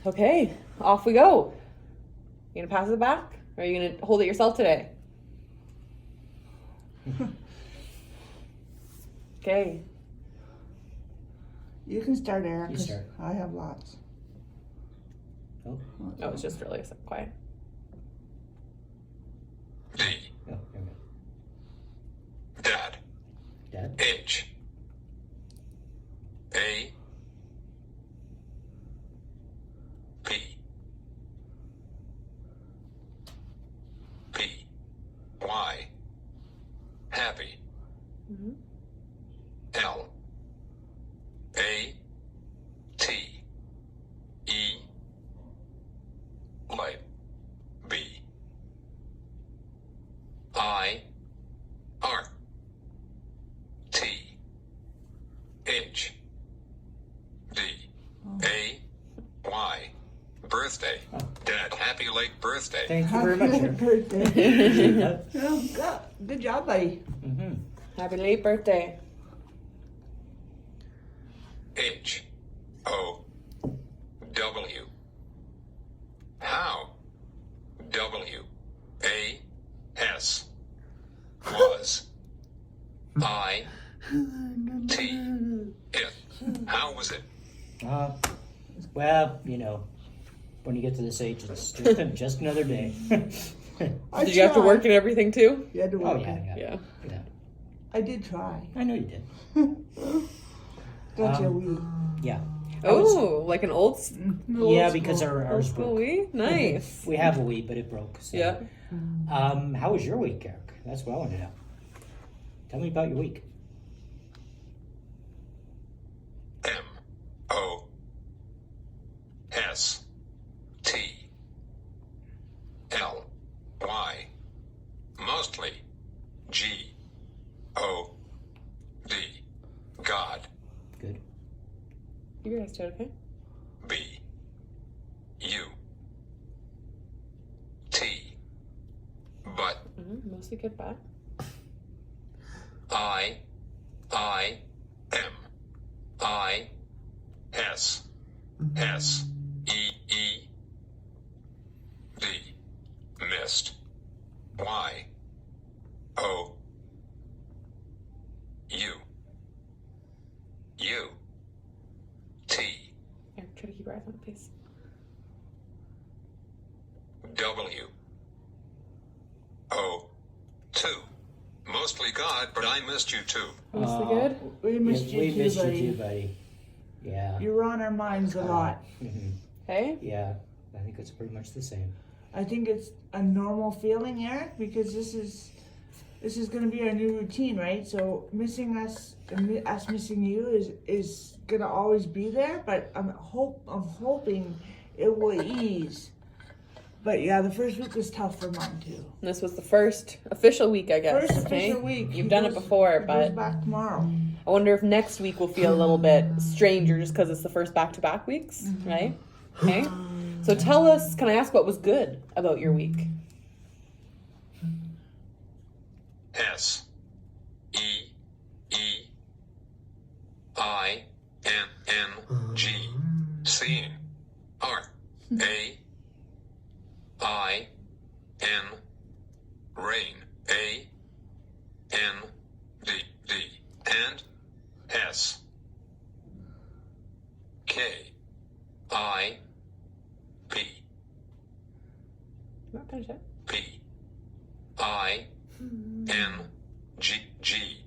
Okay, off we go. You gonna pass it back? Or are you gonna hold it yourself today? Okay. You can start, Eric. You start. I have lots. Oh, Oh, it's just really quiet. D. oh, there we go. Dad. Dad. H. A. P. P. Y. Happy. Mhm. L. A. T. E. Light. B. I. R. T. H. D. A. Y. Birthday. Oh. Dad, happy late birthday. Thank you very much, Happy Eric. birthday. Appreciate that. Oh, good job, buddy. Mm-hmm. Happy late birthday. H. O. W. How? W. A. S. Was. I. T. It. How was it? Well, you know, when you get to this age, it's just another day. I Did you have to tried. work and everything too? You had to Oh, work. yeah. Yeah. I did try. I know you did. Gotcha, we. Yeah. Oh, like an old, Yeah, because old ours school broke. Wii? Nice. We have a Wii, but it broke. So. Yeah. How was your week, Eric? That's what I want to know. Tell me about your week. M. O. S. T. L. Y. Mostly. G. O. D. God. Good. You guys did okay? B. U. T. But. Mostly good back. I. M. I. S. S. E. E. D. Missed. Y. O. U. U. T. Eric, try to keep your eyes on the pace. W. O. 2. Mostly God, but I missed you too. Mostly good? We missed you we too, missed buddy. you too, buddy. Yeah. You were on our minds a lot. Mm-hmm. Hey? Yeah. I think it's pretty much the same. I think it's a normal feeling, Eric, because this is going to be our new routine, right? So missing us, and us missing you is going to always be there. But I'm hoping it will ease. But yeah, the first week was tough for mine too. And this was the first official week, I guess. First okay? official week. You've done it before, He but goes back tomorrow. I wonder if next week will feel a little bit stranger just because it's the first back-to-back weeks, right? Okay. So tell us, can I ask what was good about your week? S. E. E. I. N. N. G. Seeing. R. A. I. N. Rain. A. N. D. D. And. S. K. I. P. Not finish it. P. I. N. G. G.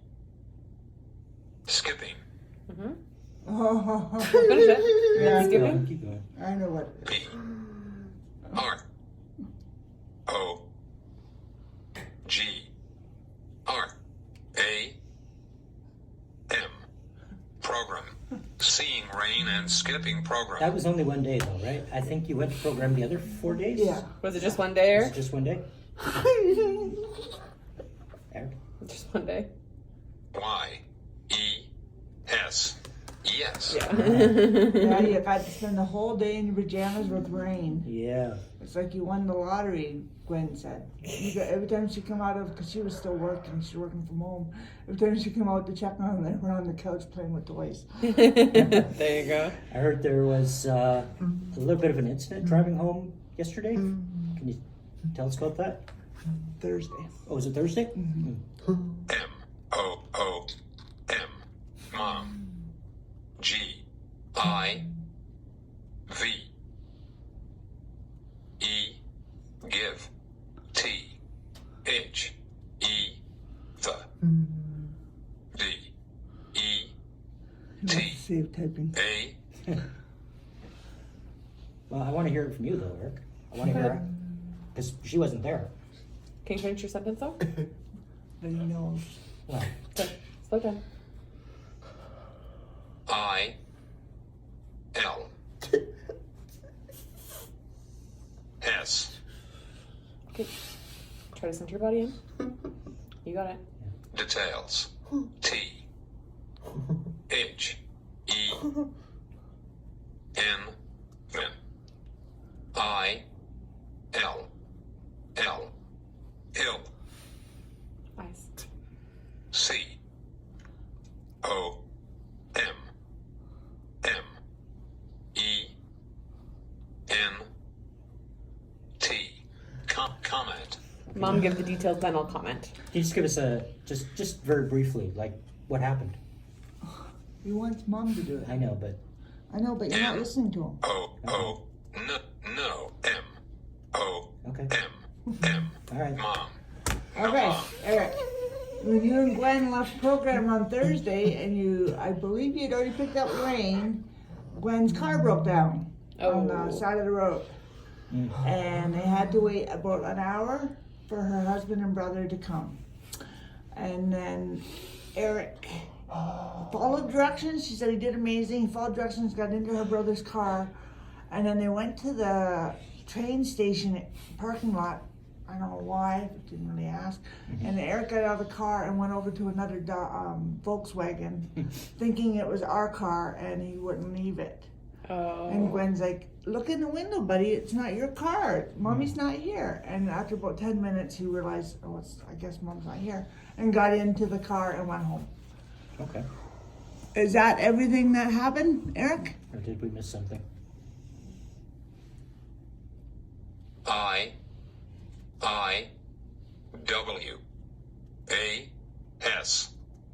Skipping. Mm-hmm. Oh, Finish it. Yeah, Keep skipping. Keep going. I know what. P. R. O. G. R. A. M. Program. Seeing rain and skipping program. That was only one day, though, right? I think you went to program the other 4 days? Yeah. Was it just one day, Was Eric? it just one day? Eric? Just one day. Y. E. S. E. Yes. Yeah. Yeah, you got to spend the whole day in your pajamas with rain. Yeah. It's like you won the lottery, Gwen said. Every time she come out of, because she was still working, she's working from home. Every time she come out to check on them, they were on the couch playing with toys. There you go. I heard there was a little bit of an incident driving home yesterday. Can you tell us about that? Thursday. Oh, was it Thursday? M-O-O-M. Mom. G-I-V. E. Give. T. H. E. The. D. E. T. Save typing. A. Well, I want to hear it from you, though, Eric. I want to hear it. Because she wasn't there. Can you finish your sentence though? But he knows. Well, Okay. Slow down. I. L. S. Okay. Try to center your body in. You got it. Details. T. H. E. N. N. I. L. L. L. Eyes. C. O. M. M. E. N. T. Comment. Mom, give the details, then I'll comment. can you just give us just very briefly, like, what happened? He wants mom to do it. I know, but I know, but you're not listening to him. O. O. No. M. O. okay. M. M. All right. Mom. Okay, Eric. When you and Gwen left program on Thursday, and I believe you'd already picked up rain, Gwen's car broke down on the side of the road. And they had to wait about an hour for her husband and brother to come. And then Eric followed directions. She said he did amazing. He followed directions, got into her brother's car, and then they went to the train station parking lot. I don't know why, didn't really ask. And Eric got out of the car and went over to another Volkswagen, thinking it was our car, and he wouldn't leave it. Oh. And Gwen's like, look in the window, buddy, it's not your car. Mommy's not here. And after about 10 minutes, he realized, I guess Mom's not here, and got into the car and went home. Okay. Is that everything that happened, Eric? Or did we miss something? I-W-A-S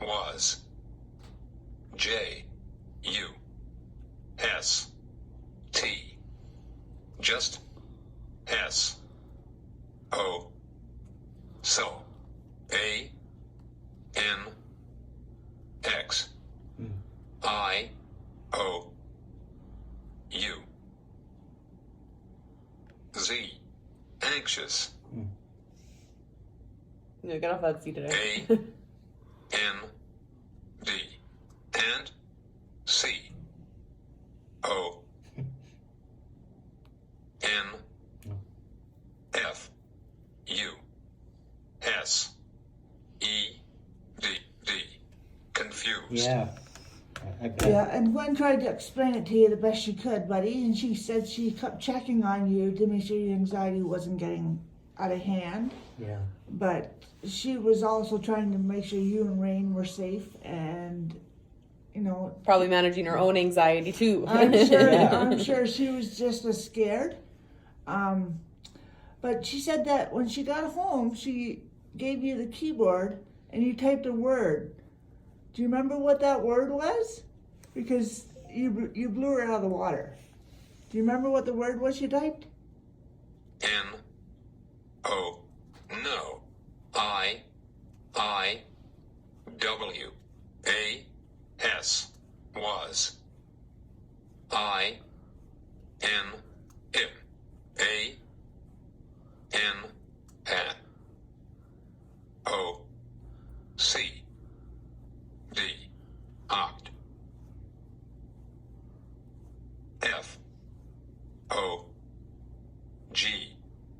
was J-U-S-T just S-O so A-N-X-I-O-U Z anxious No, get off that seat today. A-N-D and C O N F U S E D D confused. Yeah. I bet. Yeah, and Gwen tried to explain it to you the best she could, buddy, and she said she kept checking on you to make sure your anxiety wasn't getting out of hand. Yeah. But she was also trying to make sure you and Rain were safe, and Probably managing her own anxiety too. I'm sure. Yeah. I'm sure she was just as scared. But she said that when she got home, she gave you the keyboard and you typed a word. Do you remember what that word was? Because you blew her out of the water. Do you remember what the word was you typed? N O no I W A S was I N M A N N O C D oct F O G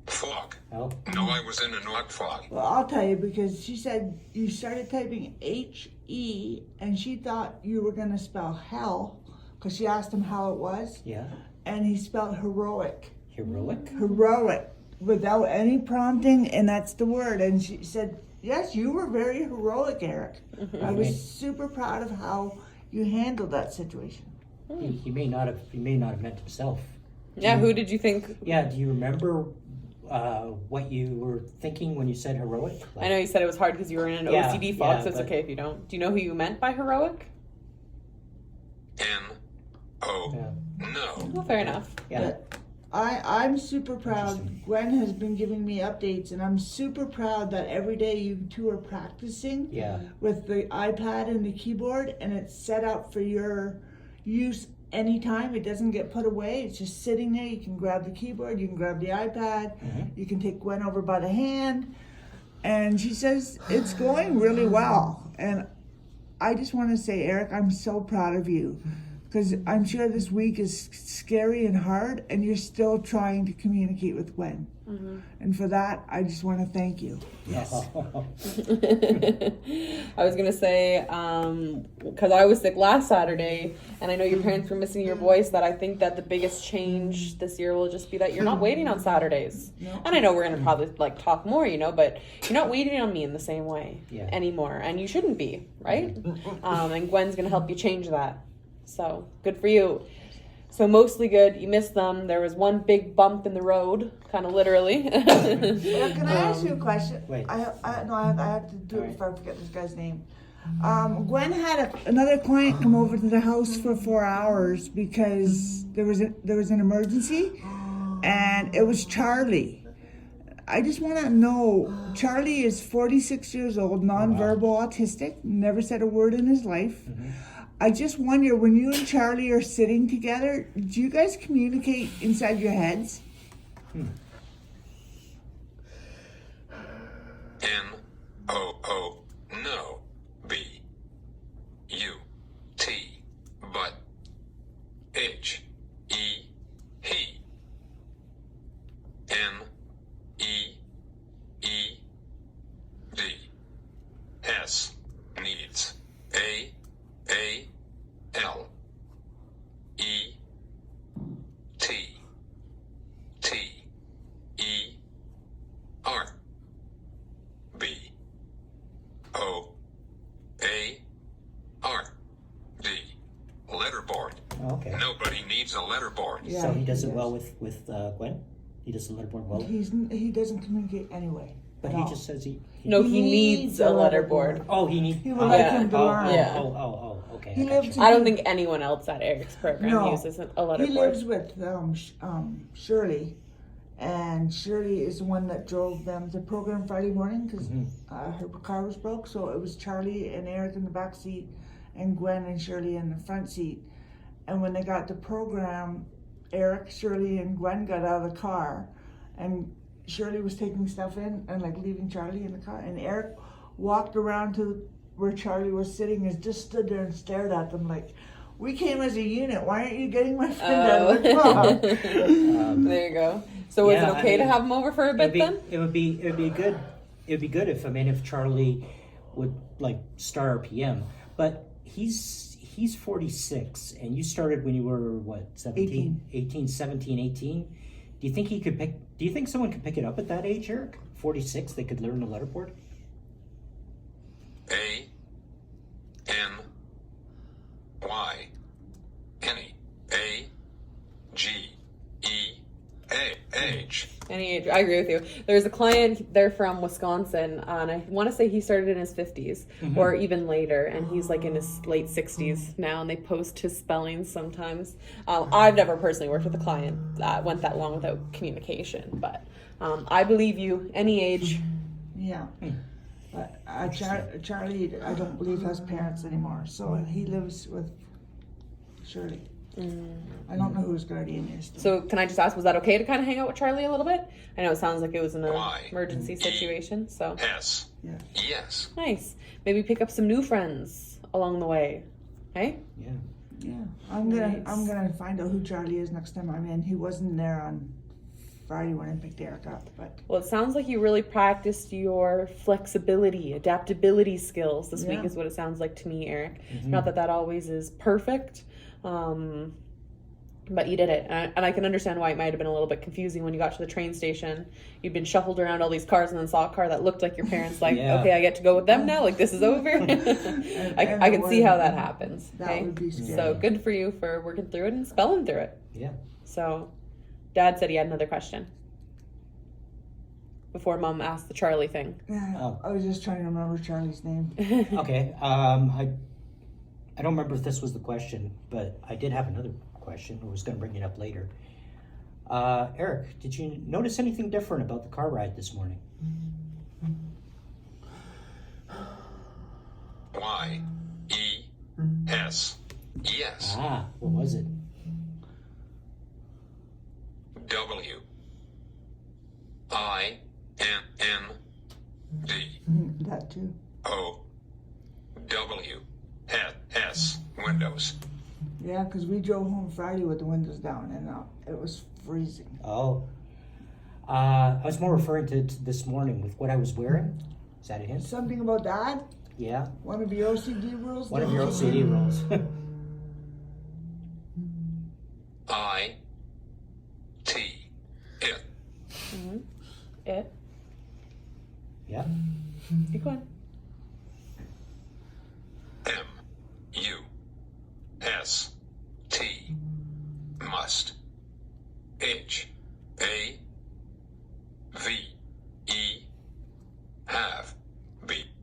fog. Oh. No, I was in an oct fog. Well, I'll tell you, because she said you started typing H-E and she thought you were going to spell hell, because she asked him how it was, Yeah. and he spelled heroic. Heroic. Heroic, without any prompting, and that's the word. And she said, yes, you were very heroic, Eric. I was super proud of how you handled that situation. He may not have meant himself. Yeah, who did you think? Yeah. Do you remember what you were thinking when you said heroic? I know you said it was hard because you were in an Yeah, OCD fog, yeah, so it's but- okay if you don't. Do you know who you meant by heroic? N-O. Yeah. No. Well, fair enough. Yeah. But I'm super proud. Interesting. Gwen has been giving me updates, and I'm super proud that every day you two are practicing Yeah. with the iPad and the keyboard, and it's set up for your use anytime. It doesn't get put away. It's just sitting there. You can grab the keyboard, you can grab the iPad, you can take Gwen over by the hand, and she says it's going really well. And I just want to say, Eric, I'm so proud of you, because I'm sure this week is scary and hard, and you're still trying to communicate with Gwen. And for that, I just want to thank you. Yes. I was gonna say, because I was sick last Saturday, and I know your parents were missing your voice, that I think that the biggest change this year will just be that you're not waiting on Saturdays. No. And I know we're gonna probably like talk more, but you're not waiting on me in the same way Yeah. anymore, and you shouldn't be, right? And Gwen's gonna help you change that. So good for you. So mostly good. You missed them. There was one big bump in the road, kind of literally. Can I ask you a question? Wait. I have to do it Alright. before I forget this guy's name. Gwen had another client come over to the house for 4 hours because there was an emergency, and it was Charlie. I just want to know, Charlie is 46 years old, nonverbal autistic, never said a word in his life. I just wonder, when you and Charlie are sitting together, do you guys communicate inside your heads? N-O-O. No. B-U-T. But. H-E. He. N-E-E-D. S. Needs. A-A-L. E. T. T. E. R. B. O. A. R. D. Letterboard. Okay. Nobody needs a letterboard. Yeah, So he does it does. well with Gwen. He does the letterboard well, He doesn't communicate anyway. but at he all. just says he. No, he needs a letterboard. Oh, he needs. He would like Yeah. him to Oh, learn. Yeah. Oh, okay. He I got lives you. I don't think anyone else at Eric's program No. uses a He letterboard. lives with Shirley, and Shirley is the one that drove them to program Friday morning because her car was broke. So it was Charlie and Eric in the back seat, and Gwen and Shirley in the front seat. And when they got to program, Eric, Shirley, and Gwen got out of the car, and Shirley was taking stuff in and like leaving Charlie in the car, and Eric walked around to where Charlie was sitting and just stood there and stared at them like, we came as a unit, why aren't you getting my friend out of the car? There you go. So is Yeah, it okay I to mean, have him over for a bit then? It would be good. It would be good if Charlie would like start RPM, but he's 46 and you started when you were what, 17, 18, 17, 18. Do you think do you think someone could pick it up at that age, Eric? 46, they could learn the letterboard? A. N. Y. Any. A. G. E. A. H. Any age. I agree with you. There's a client, they're from Wisconsin, and I want to say he started in his 50s or even later, and he's like in his late 60s now, and they post his spellings sometimes. I've never personally worked with a client that went that long without communication, but I believe you, any age. Yeah. But Charlie, I don't believe has parents anymore, so he lives with Shirley. I don't know who his guardian is. Though. So can I just ask, was that okay to kind of hang out with Charlie a little bit? I know it sounds like it was an Why? emergency situation, so S. Yeah. Yes. nice. Maybe pick up some new friends along the way. Hey? Yeah. Yeah, I'm gonna Nice. find out who Charlie is next time I'm in. He wasn't there on Friday when I picked Eric up, but Well, it sounds like you really practiced your flexibility, adaptability skills this week Yeah. is what it sounds like to me, Eric. Not that that always is perfect, But you did it, and I can understand why it might have been a little bit confusing when you got to the train station. You'd been shuffled around all these cars and then saw a car that looked like your parents. Like, Yeah. okay, I get to go with them now. Like, this is over. And I can the see how word- that happens. That Okay? would be scary. So good for you for working through it and spelling through it. Yeah. So, Dad said he had another question before Mom asked the Charlie thing. Oh. I was just trying to remember Charlie's name. Okay. I don't remember if this was the question, but I did have another question. I was going to bring it up later. Eric, did you notice anything different about the car ride this morning? Y-E-S. Yes. Ah, what was it? W-I-N-N-D. That too. O-W-S. Windows. Yeah, because we drove home Friday with the windows down, and it was freezing. Oh. I was more referring to this morning with what I was wearing. Is that a hint? Something about that? Yeah. One of your OCD rules? One of your OCD rules. I-T. It. It. Yeah. Keep going. M-U-S-T. Must. H-A-V-E. Have. B-E-E-N.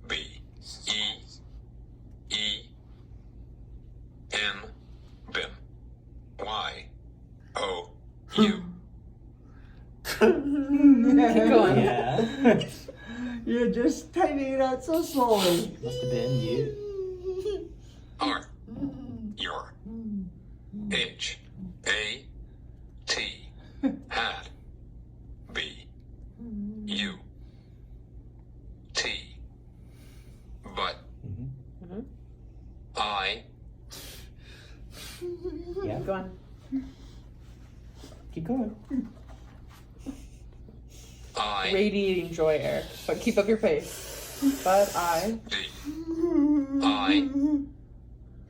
Been. Y-O-U. Keep going. Yeah. You're just typing it out so slowly. Must have been you. Are. Your. H. A. T. Had. B. U. T. But. Mm-hmm. I. Yeah. Keep going. Keep going. I. Radiating joy, Eric. But keep up your pace. But I. D. I.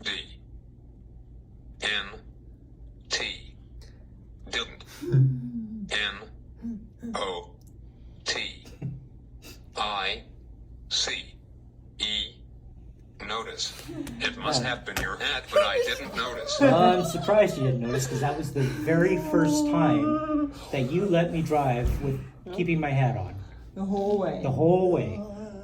D. N. T. Didn't. N. O. T. I. C. E. Notice. It must have been your hat, but I didn't notice. I'm surprised you didn't notice because that was the very first time that you let me drive with keeping my hat on The whole way. the whole way.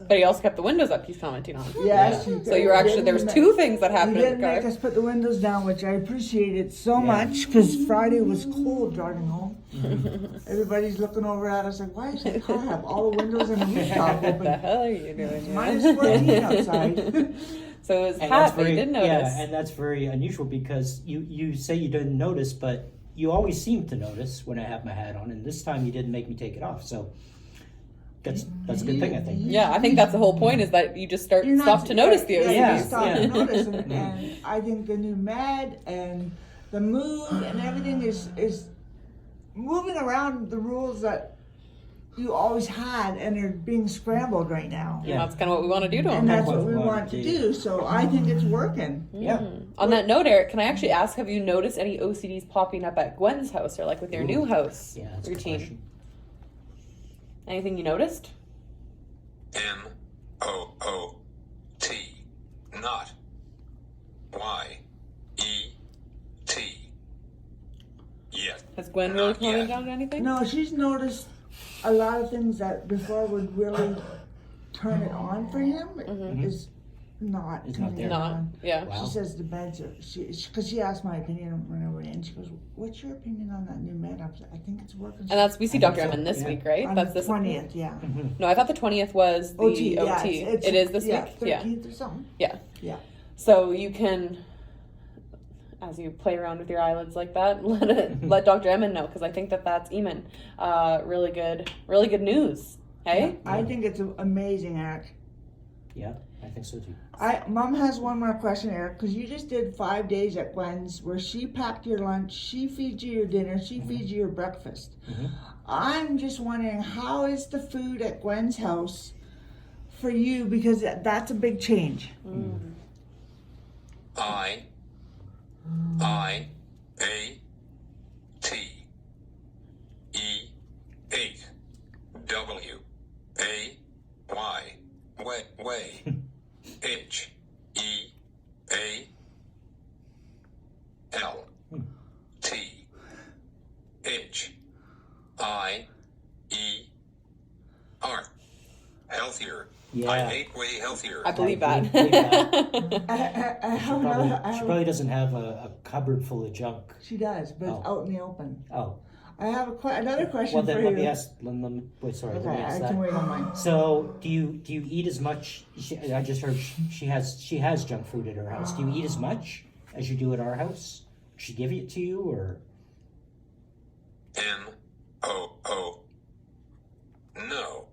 But he also kept the windows up. He's commenting on. Yes. So you were actually there was two things that You happened in didn't the make car. us put the windows down, which I appreciated so Yeah. much, because Friday was cold driving home. Mm-hmm. Everybody's looking over at us like, why does the car have all the windows and the rooftop What the open? hell are you doing? Minus 14 outside. So it was And hat, but you didn't notice. yeah, and that's very unusual because you say you didn't notice, but you always seem to notice when I have my hat on, and this time you didn't make me take it off. So that's a good thing, I think. Yeah, I think that's the whole point is that you just You're not- stop to notice the yeah, OCDs. you Yeah, stop yeah. to notice, and I think the new med and the mood and everything is moving around the rules that you always had, and they're being scrambled right now. And that's kind of what we want to do to And them. that's what we want to do. So I think it's working. Yeah. On that note, Eric, can I actually ask, have you noticed any OCDs popping up at Gwen's house or like with your Ooh. new house Yeah, that's a good routine? question. Anything you noticed? N-O-O-T. Not. Y-E-T. Yet. Has Gwen really Not commented yet. on anything? No, she's noticed a lot of things that before would really turn it on for him is not It's not turning there. it Not. on. Yeah. Wow. She says the meds are, because she asked my opinion when I went in. She goes, what's your opinion on that new med? I was like, I think it's working. And that's we see I Dr. think so, Emmon this yeah. week, right? on That's the this 20th, yeah. No, I thought the 20th was the OT. Yeah, It is this yeah, week. Yeah. 13th or something. Yeah. Yeah. So you can, as you play around with your eyelids like that, let Dr. Emmon know because I think that's Eamon. Really good news. Hey. I think it's amazing, Eric. Yeah, I think so too. Mom has one more question, Eric, because you just did 5 days at Gwen's where she packed your lunch, she feeds you your dinner, she feeds you your breakfast. I'm just wondering, how is the food at Gwen's house for you? Because that's a big change. I A T E 8 W A Y way H E A L T H I E R. Healthier. Yeah. I hate way healthier. I believe I that. believe that. I have another. I She have, probably doesn't have a cupboard full of junk. she does, but it's Oh. out in the open. Oh, I have another question well for then you. let me ask. Wait, sorry. Okay, let me ask I that. can wait on mine. So, do you eat as much? I just heard she has junk food at her house. Do you eat as much as you do at our house? Does she give it to you, or N O O. No.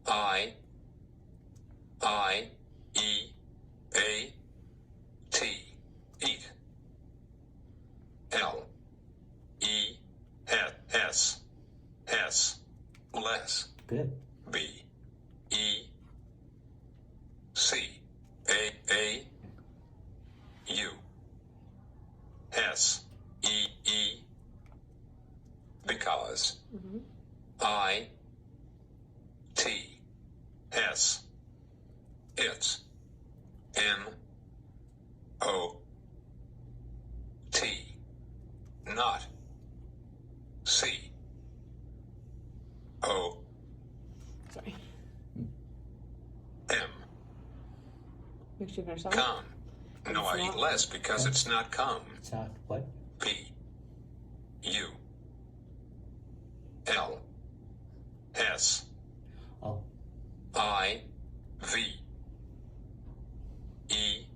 I E A T. Eat. L E S S. Less. good? B E C A U S E because I T S it's N O T not C O Sorry. M Make sure you finish that. come. No, I eat less because it's not come. It's not what? P U L S Oh, I V E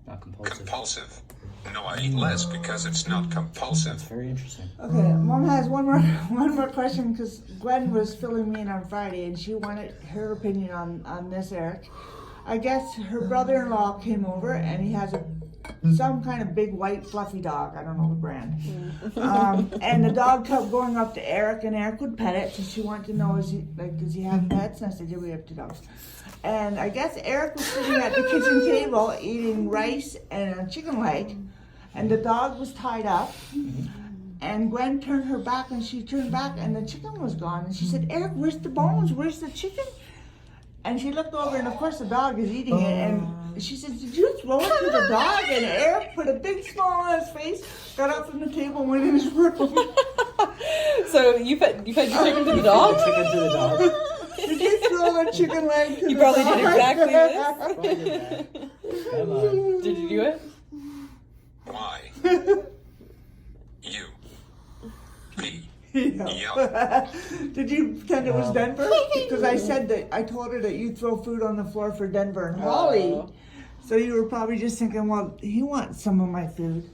not compulsive. compulsive. No, I eat less because it's not compulsive. That's very interesting. Okay, Mom has one more question because Gwen was filling me in on Friday and she wanted her opinion on this, Eric. I guess her brother-in-law came over and he has some kind of big white fluffy dog. I don't know the brand. And the dog kept going up to Eric and Eric would pet it. So she wanted to know, does he have pets? And I said, yeah, we have 2 dogs. And I guess Eric was sitting at the kitchen table eating rice and a chicken leg. And the dog was tied up. And Gwen turned her back and she turned back and the chicken was gone. And she said, Eric, where's the bones? Where's the chicken? And she looked over and of course the dog is eating it. And she said, did you throw it to the dog? And Eric put a big smile on his face, got up from the table and went in his room. So you fed your chicken to the dog? Chicken to the dog. Did you throw the chicken leg to You the probably dog? did exactly this. Probably did that. Come on. Did you do it? Y U P Yeah. Yup. Did you pretend it was Denver? Because I said that I told her that you throw food on the floor for Denver and Holly. Oh. So you were probably just thinking, well, he wants some of my food.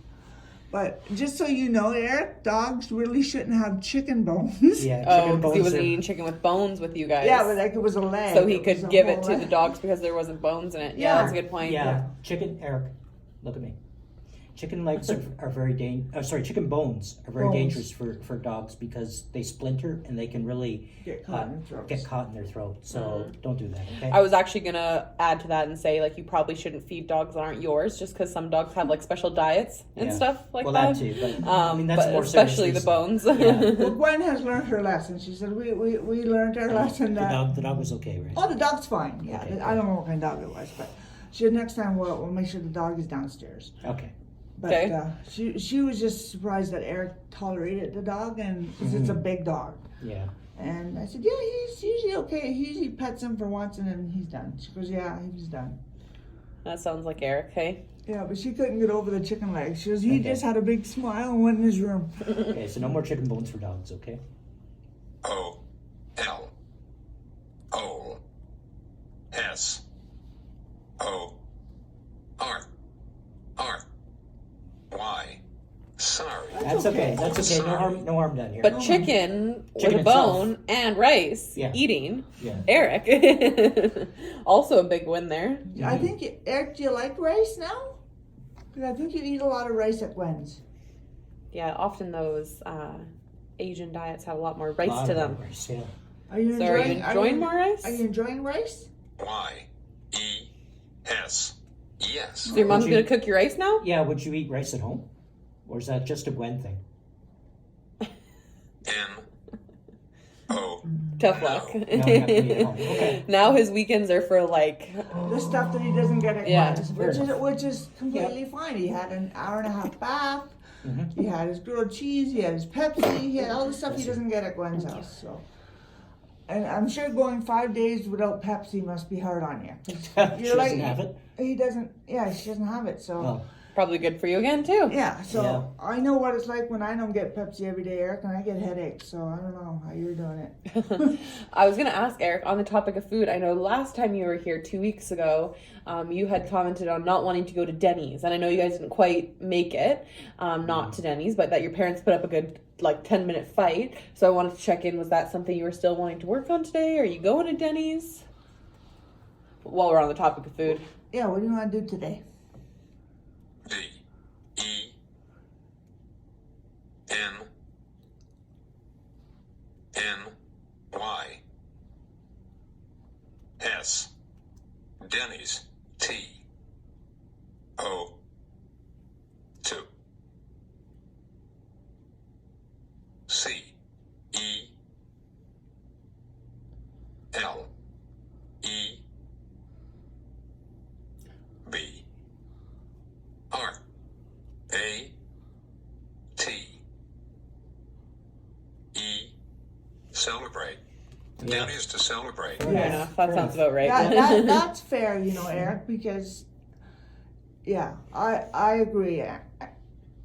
But just so you know, Eric, dogs really shouldn't have chicken bones. Yeah, Oh, chicken because bones he wasn't are- eating chicken with bones with you guys. Yeah, but like it was a leg. so he It was could a give it whole to the leg. dogs because there wasn't bones in it. Yeah, Yeah. that's a good point. Yeah, chicken. Eric, look at me. Chicken legs are very chicken bones are very Bones. dangerous for dogs because they splinter and they can really Get caught in their throats. get caught in their throat. So don't do that. Okay. I was actually gonna add to that and say like you probably shouldn't feed dogs that aren't yours just because some dogs have like special diets and Yeah. stuff like well, that. that too. But I mean, that's but more especially the serious bones. Yeah. Well, Gwen has learned her lesson. She said, we learned our lesson The that... dog was okay, right? Oh, the dog's fine. Yeah, Okay, I don't know what kind of dog it was, but she said next time we'll make sure the dog is downstairs. Okay. But Okay. she was just surprised that Eric tolerated the dog, and 'cause it's a big dog. Yeah. And I said, yeah, he's usually okay. He usually pets him for once, and then he's done. She goes, yeah, he was done. That sounds like Eric. Hey. Yeah, but she couldn't get over the chicken leg. She goes, he Okay. just had a big smile and went in his room. Okay. So no more chicken bones for dogs. Okay. O L O S O R R Y. Sorry. That's okay. That's okay. No harm done here. But chicken with Chicken a itself. bone and rice Yeah. eating. Yeah. Eric. Also a big win there. I think, Eric, do you like rice now? Because I think you eat a lot of rice at Gwen's. Yeah, often those Asian diets have a lot more rice Lot to of them. rice, yeah. Are you So are you enjoying more rice? Are you enjoying rice? Y E S Yes. So your mom's Would you- gonna cook your rice now? Yeah, would you eat rice at home? Or is that just a Gwen thing? N-O. Tough luck. No, you have to eat at home. Okay. Now his weekends are for like, The stuff that he doesn't get at Yeah. Gwen's, which is completely fine. He had an hour and a half bath. Mhm. He had his grilled cheese. He had his Pepsi. He had all the stuff he doesn't get at Gwen's house. So, and I'm sure going 5 days without Pepsi must be hard on you. 'Cause She doesn't have it? He doesn't. Yeah, she doesn't have it. So. Oh, probably good for you again too. Yeah, so Yeah. I know what it's like when I don't get Pepsi every day, Eric, and I get headaches. So I don't know how you're doing it. I was gonna ask Eric on the topic of food. I know last time you were here 2 weeks ago, you had commented on not wanting to go to Denny's, and I know you guys didn't quite make it, not to Denny's, but that your parents put up a good 10-minute fight. So I wanted to check in. Was that something you were still wanting to work on today? Are you going to Denny's? While we're on the topic of food, Yeah, what do you want to do today? D-E-N-N-Y-S. Denny's. T-O. 2. C-E-L-E-B-R-A-T-E. Celebrate. Yeah. Denny's to celebrate. fair Yeah. enough. That Fair sounds enough. about right. That's fair, Eric, because yeah, I agree.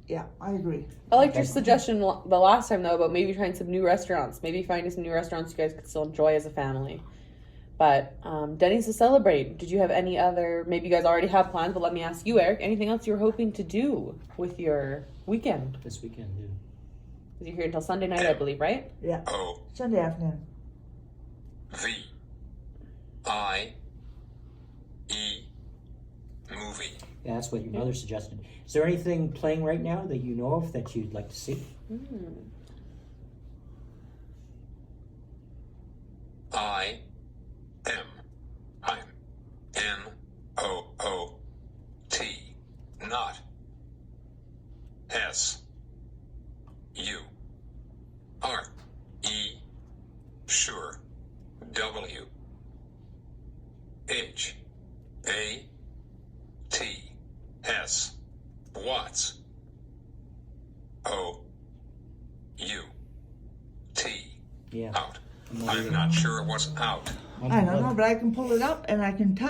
Yeah, I agree. I liked your suggestion the last time though about maybe trying some new restaurants. Maybe finding some new restaurants you guys could still enjoy as a family. But Denny's to celebrate. Did you have any other? Maybe you guys already have plans, but let me ask you, Eric. Anything else you're hoping to do with your weekend? this weekend, dude. Because you're here until Sunday night, I believe, right? Yeah, O. Sunday afternoon. V. I. E. Movie. Yeah, that's what your mother suggested. Is there anything playing right now that you know of that you'd like to see? I. M. I'm. N-O-O-T. Not. S. U. R. E. Sure. W. H. A. T. S. Watts. O. U. T. Yeah. Out. I'm not sure what's out. I don't know, but I can pull it up and I can type.